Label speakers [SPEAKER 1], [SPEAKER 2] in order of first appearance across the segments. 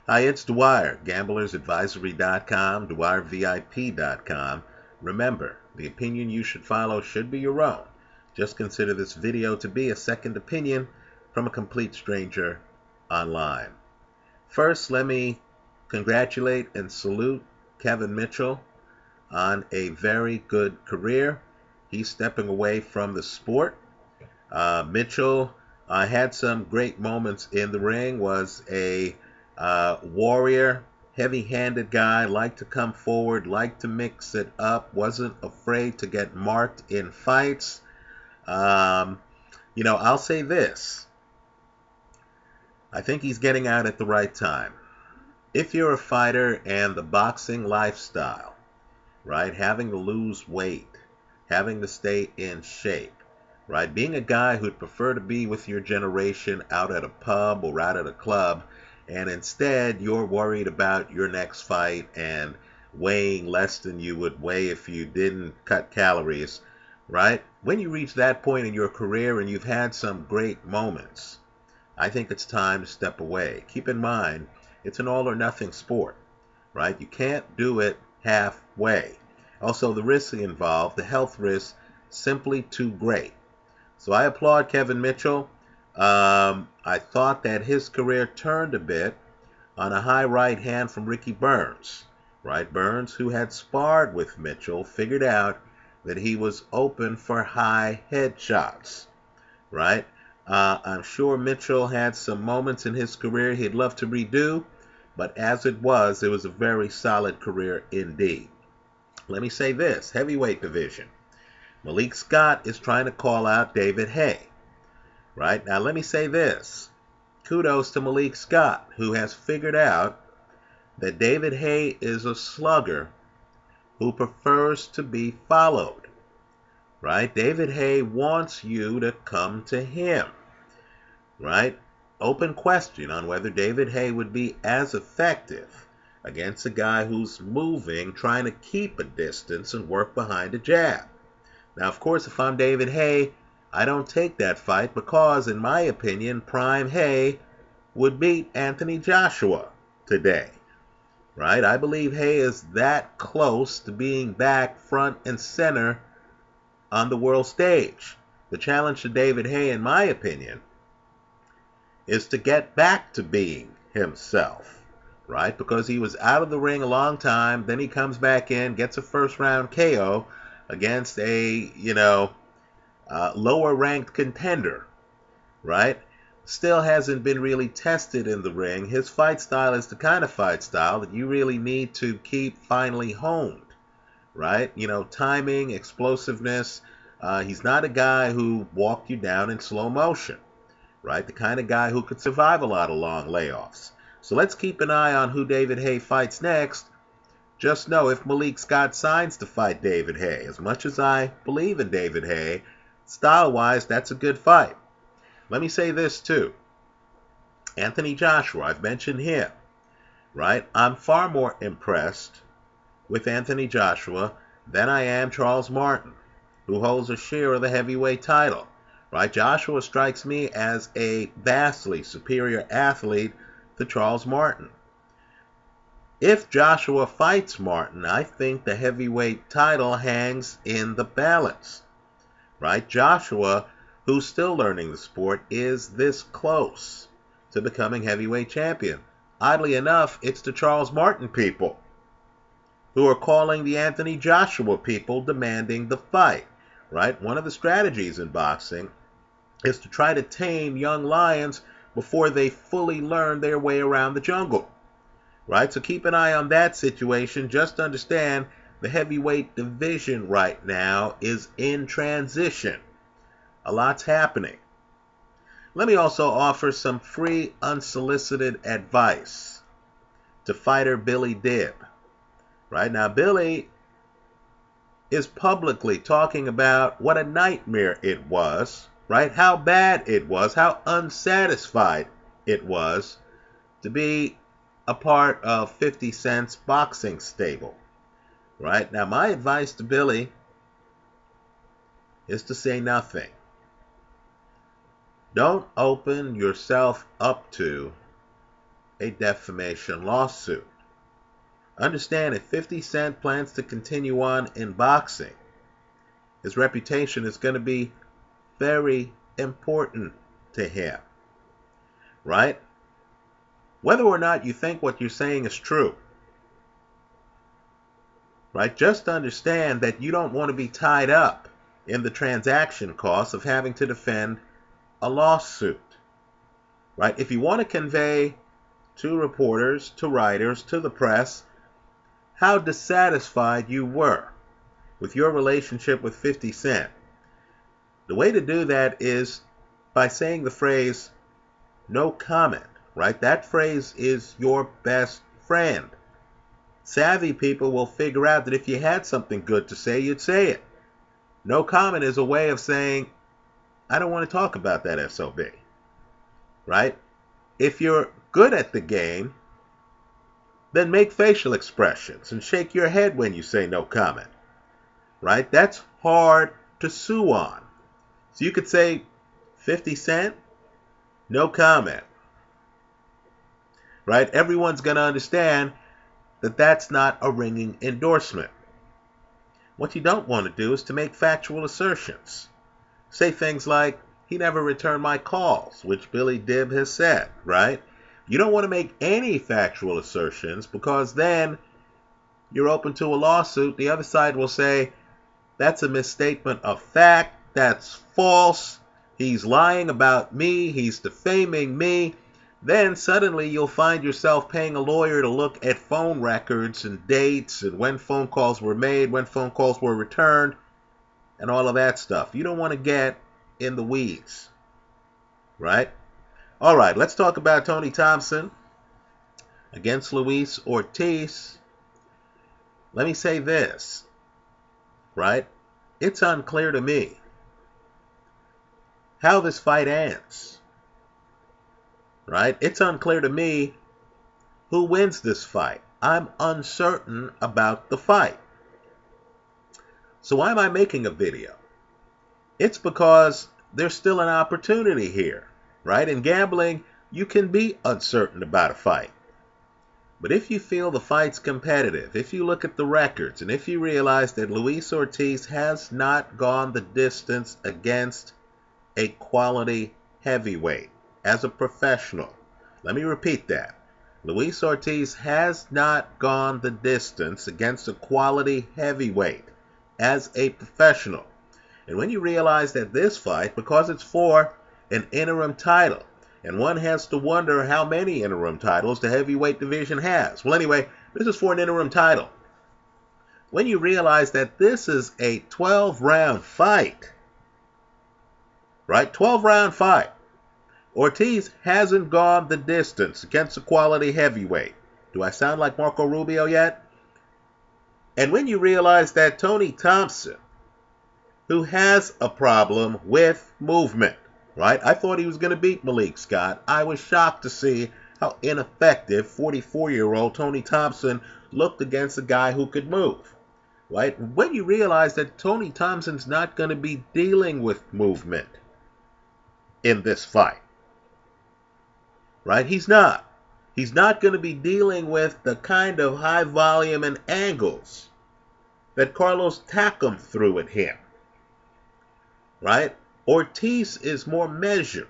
[SPEAKER 1] Hi, it's Dwyer, gamblersadvisory.com, dwyervip.com. Remember, the opinion you should follow should be your own. Just consider this video to be a second opinion from a complete stranger online. First, let me congratulate and salute Kevin Mitchell on a very good career. He's stepping away from the sport. Mitchell had some great moments in the ring, was a warrior, heavy-handed guy, liked to come forward, liked to mix it up, wasn't afraid to get marked in fights. I'll say this. I think he's getting out at the right time. If you're a fighter and the boxing lifestyle, right, having to lose weight, having to stay in shape, right, being a guy who'd prefer to be with your generation out at a pub or out at a club, and instead you're worried about your next fight and weighing less than you would weigh if you didn't cut calories, right? When you reach that point in your career and you've had some great moments, I think it's time to step away. Keep in mind, it's an all or nothing sport, right? You can't do it halfway. Also, the risks involved, the health risks, simply too great. So I applaud Kevin Mitchell. I thought that his career turned a bit on a high right hand from Ricky Burns. Right, Burns, who had sparred with Mitchell, figured out that he was open for high headshots. Right? I'm sure Mitchell had some moments in his career he'd love to redo, but as it was a very solid career indeed. Let me say this, heavyweight division. Malik Scott is trying to call out David Haye. Right? Now let me say this. Kudos to Malik Scott, who has figured out that David Haye is a slugger who prefers to be followed. Right? David Haye wants you to come to him. Right? Open question on whether David Haye would be as effective against a guy who's moving, trying to keep a distance and work behind a jab. Now, of course, if I'm David Haye, I don't take that fight because, in my opinion, Prime Haye would beat Anthony Joshua today. Right? I believe Haye is that close to being back front and center on the world stage. The challenge to David Haye, in my opinion, is to get back to being himself. Right? Because he was out of the ring a long time, then he comes back in, gets a first-round KO against a, lower-ranked contender, right? Still hasn't been really tested in the ring. His fight style is the kind of fight style that you really need to keep finely honed, right? Timing, explosiveness. He's not a guy who walked you down in slow motion, right? The kind of guy who could survive a lot of long layoffs. So let's keep an eye on who David Haye fights next. Just know if Malik Scott signs to fight David Haye, as much as I believe in David Haye, style-wise, that's a good fight. Let me say this, too. Anthony Joshua, I've mentioned him, right? I'm far more impressed with Anthony Joshua than I am Charles Martin, who holds a share of the heavyweight title, right? Joshua strikes me as a vastly superior athlete to Charles Martin. If Joshua fights Martin, I think the heavyweight title hangs in the balance, right? Joshua, who's still learning the sport, is this close to becoming heavyweight champion. Oddly enough, it's the Charles Martin people who are calling the Anthony Joshua people demanding the fight, right? One of the strategies in boxing is to try to tame young lions before they fully learn their way around the jungle. Right? So keep an eye on that situation. Just understand the heavyweight division right now is in transition. A lot's happening. Let me also offer some free, unsolicited advice to fighter Billy Dib. Right? Now, Billy is publicly talking about what a nightmare it was, right? How bad it was, how unsatisfied it was to be a part of 50 Cent's boxing stable, right? Now, my advice to Billy is to say nothing. Don't open yourself up to a defamation lawsuit. Understand, if 50 Cent plans to continue on in boxing, his reputation is going to be very important to him, right? Whether or not you think what you're saying is true, right? Just understand that you don't want to be tied up in the transaction costs of having to defend a lawsuit, right? If you want to convey to reporters, to writers, to the press, how dissatisfied you were with your relationship with 50 Cent, the way to do that is by saying the phrase, no comment, right? That phrase is your best friend. Savvy people will figure out that if you had something good to say, you'd say it. No comment is a way of saying, I don't want to talk about that SOB, right? If you're good at the game, then make facial expressions and shake your head when you say no comment, right? That's hard to sue on. So you could say, 50 Cent, no comment, right? Everyone's going to understand that that's not a ringing endorsement. What you don't want to do is to make factual assertions. Say things like, he never returned my calls, which Billy Dib has said, right? You don't want to make any factual assertions, because then you're open to a lawsuit. The other side will say, that's a misstatement of fact, that's false, he's lying about me, he's defaming me. Then suddenly you'll find yourself paying a lawyer to look at phone records and dates and when phone calls were made, when phone calls were returned, and all of that stuff. You don't want to get in the weeds, right? All right, let's talk about Tony Thompson against Luis Ortiz. Let me say this, right? It's unclear to me how this fight ends, right? It's unclear to me who wins this fight. I'm uncertain about the fight. So why am I making a video? It's because there's still an opportunity here, right? In gambling, you can be uncertain about a fight. But if you feel the fight's competitive, if you look at the records, and if you realize that Luis Ortiz has not gone the distance against a quality heavyweight as a professional, let me repeat that. Luis Ortiz has not gone the distance against a quality heavyweight as a professional. And when you realize that this fight, because it's for an interim title, and one has to wonder how many interim titles the heavyweight division has. Well, anyway, this is for an interim title. When you realize that this is a 12-round fight, right? 12-round fight. Ortiz hasn't gone the distance against a quality heavyweight. Do I sound like Marco Rubio yet? And when you realize that Tony Thompson, who has a problem with movement, right? I thought he was going to beat Malik Scott. I was shocked to see how ineffective 44-year-old Tony Thompson looked against a guy who could move, right? When you realize that Tony Thompson's not going to be dealing with movement in this fight, right? He's not. He's not going to be dealing with the kind of high volume and angles that Carlos Takam threw at him, right? Ortiz is more measured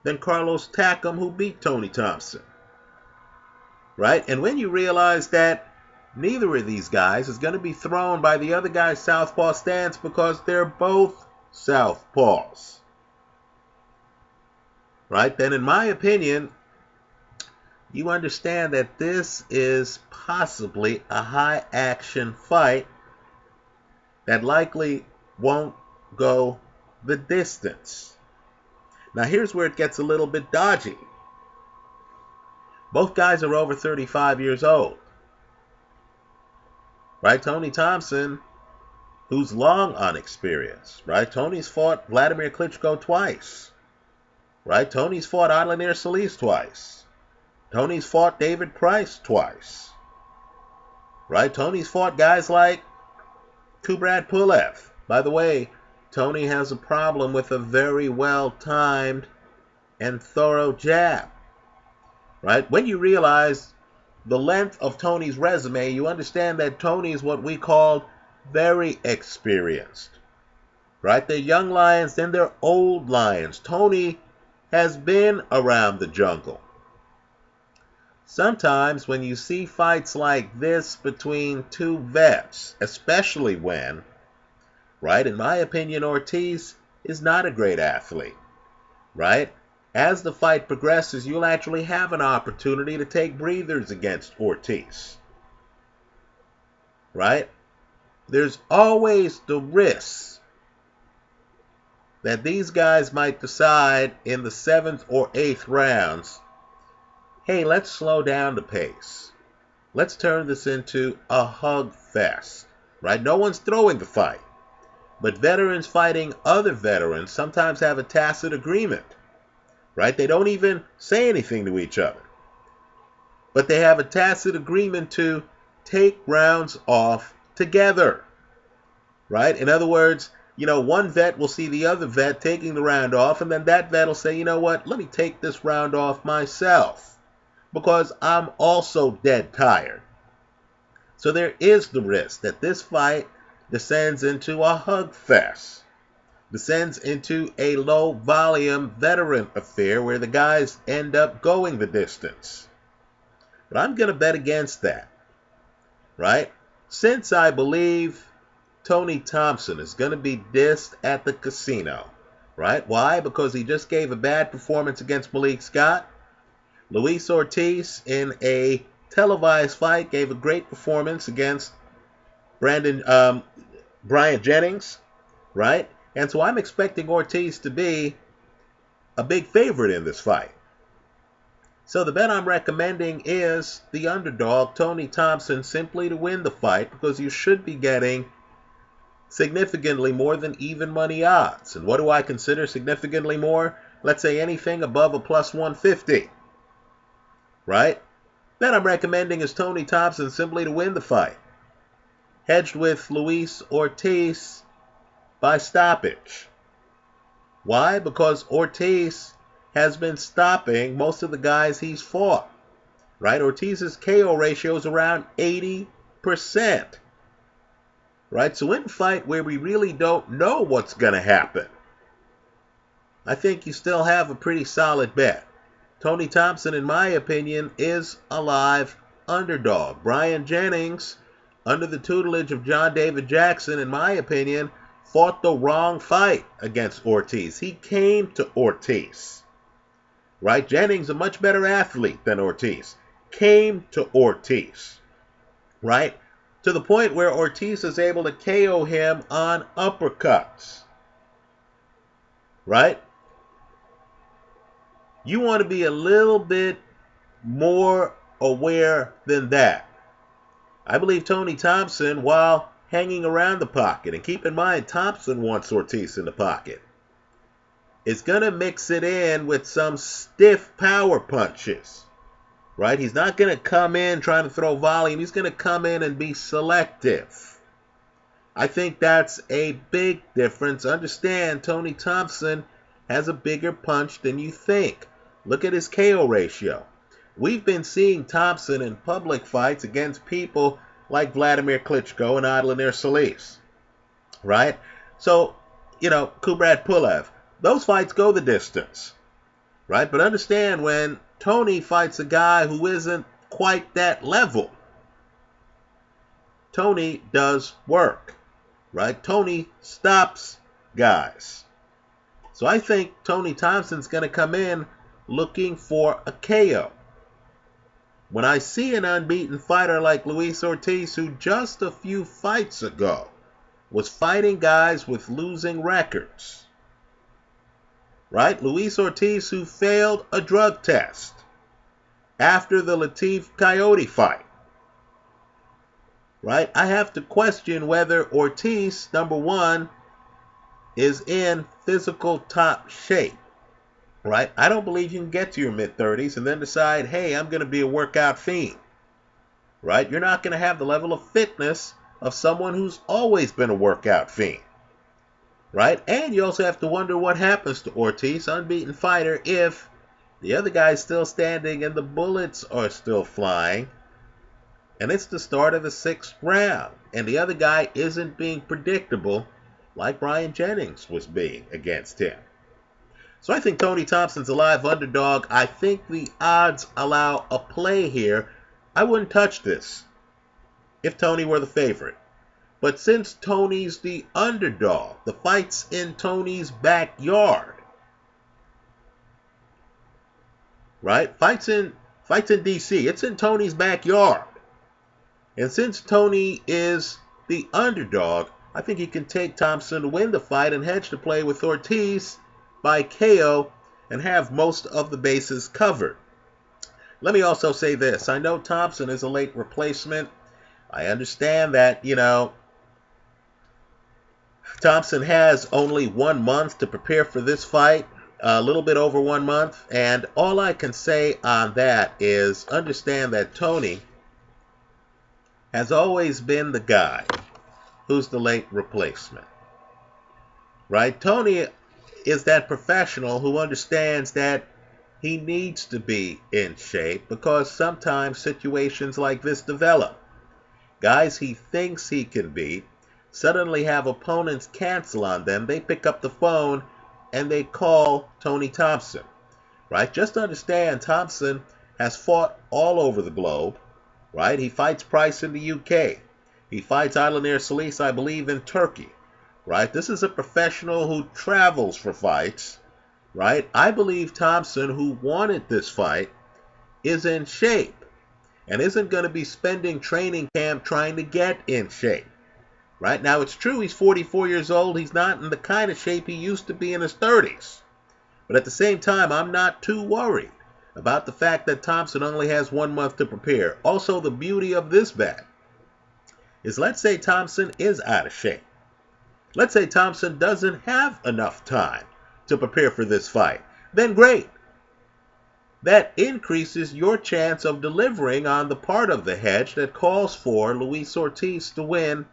[SPEAKER 1] than Carlos Takam, who beat Tony Thompson, right? And when you realize that neither of these guys is going to be thrown by the other guy's southpaw stance because they're both southpaws, right? Then in my opinion, you understand that this is possibly a high action fight that likely won't go the distance. Now here's where it gets a little bit dodgy. Both guys are over 35 years old, right? Tony Thompson, who's long on experience, right? Tony's fought Vladimir Klitschko twice, right? Tony's fought Adlanir Solis twice. Tony's fought David Price twice, right? Tony's fought guys like Kubrat Pulev. By the way, Tony has a problem with a very well-timed and thorough jab, right? When you realize the length of Tony's resume, you understand that Tony is what we call very experienced, right? They're young lions, then they're old lions. Tony has been around the jungle. Sometimes when you see fights like this between two vets, especially when, right, in my opinion, Ortiz is not a great athlete, right? As the fight progresses, you'll actually have an opportunity to take breathers against Ortiz, right? There's always the risk that these guys might decide in the 7th or 8th rounds, hey, let's slow down the pace. Let's turn this into a hug fest, right? No one's throwing the fight, but veterans fighting other veterans sometimes have a tacit agreement, right? They don't even say anything to each other, but they have a tacit agreement to take rounds off together, right? In other words, one vet will see the other vet taking the round off, and then that vet will say, you know what, let me take this round off myself, because I'm also dead tired. So there is the risk that this fight descends into a hug fest, descends into a low volume veteran affair where the guys end up going the distance. But I'm going to bet against that, right? Since I believe Tony Thompson is going to be dissed at the casino, right? Why? Because he just gave a bad performance against Malik Scott. Luis Ortiz, in a televised fight, gave a great performance against Brian Jennings, right? And so I'm expecting Ortiz to be a big favorite in this fight. So the bet I'm recommending is the underdog, Tony Thompson, simply to win the fight, because you should be getting significantly more than even money odds. And what do I consider significantly more? Let's say anything above a plus 150. Right? Bet I'm recommending is Tony Thompson simply to win the fight, hedged with Luis Ortiz by stoppage. Why? Because Ortiz has been stopping most of the guys he's fought, right? Ortiz's KO ratio is around 80%, right? So in a fight where we really don't know what's going to happen, I think you still have a pretty solid bet. Tony Thompson, in my opinion, is a live underdog. Brian Jennings, under the tutelage of John David Jackson, in my opinion, fought the wrong fight against Ortiz. He came to Ortiz, right? Jennings, a much better athlete than Ortiz, came to Ortiz, right? To the point where Ortiz is able to KO him on uppercuts, right? You want to be a little bit more aware than that. I believe Tony Thompson, while hanging around the pocket, and keep in mind Thompson wants Ortiz in the pocket, is going to mix it in with some stiff power punches, right? He's not going to come in trying to throw volume. He's going to come in and be selective. I think that's a big difference. Understand, Tony Thompson has a bigger punch than you think. Look at his KO ratio. We've been seeing Thompson in public fights against people like Vladimir Klitschko and Adelaide Solis, right? So, Kubrat Pulev, those fights go the distance, right? But understand, when Tony fights a guy who isn't quite that level, Tony does work, right? Tony stops guys. So I think Tony Thompson's going to come in looking for a KO. When I see an unbeaten fighter like Luis Ortiz, who just a few fights ago was fighting guys with losing records, right? Luis Ortiz, who failed a drug test after the Latif Coyote fight, right? I have to question whether Ortiz, number one, is in physical top shape, right? I don't believe you can get to your mid-30s and then decide, hey, I'm going to be a workout fiend, right? You're not going to have the level of fitness of someone who's always been a workout fiend, right? And you also have to wonder what happens to Ortiz, unbeaten fighter, if The other guy's still standing and the bullets are still flying. And it's the start of the 6th round. And the other guy isn't being predictable like Ryan Jennings was being against him. So I think Tony Thompson's a live underdog. I think the odds allow a play here. I wouldn't touch this if Tony were the favorite. But since Tony's the underdog, the fight's in Tony's backyard. Right? Fight's in D.C. It's in Tony's backyard. And since Tony is the underdog, I think he can take Thompson to win the fight and hedge the play with Ortiz by KO and have most of the bases covered. Let me also say this. I know Thompson is a late replacement. I understand that, Thompson has only 1 month to prepare for this fight, a little bit over 1 month. And all I can say on that is understand that Tony has always been the guy who's the late replacement. Right? Tony is that professional who understands that he needs to be in shape because sometimes situations like this develop. Guys he thinks he can beat suddenly have opponents cancel on them. They pick up the phone and they call Tony Thompson. Right? Just understand Thompson has fought all over the globe. Right? He fights Price in the UK. He fights Alanir Solis, I believe, in Turkey. Right? This is a professional who travels for fights. Right? I believe Thompson, who wanted this fight, is in shape and isn't going to be spending training camp trying to get in shape. Right? Now, it's true he's 44 years old. He's not in the kind of shape he used to be in his 30s. But at the same time, I'm not too worried about the fact that Thompson only has 1 month to prepare. Also, the beauty of this bet is, let's say Thompson is out of shape. Let's say Thompson doesn't have enough time to prepare for this fight. Then great. That increases your chance of delivering on the part of the hedge that calls for Luis Ortiz to win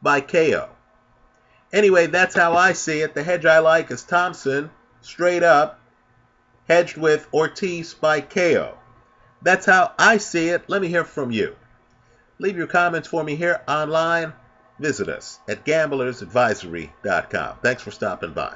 [SPEAKER 1] by KO. Anyway, that's how I see it. The hedge I like is Thompson, straight up, hedged with Ortiz by KO. That's how I see it. Let me hear from you. Leave your comments for me here online. Visit us at gamblersadvisory.com. Thanks for stopping by.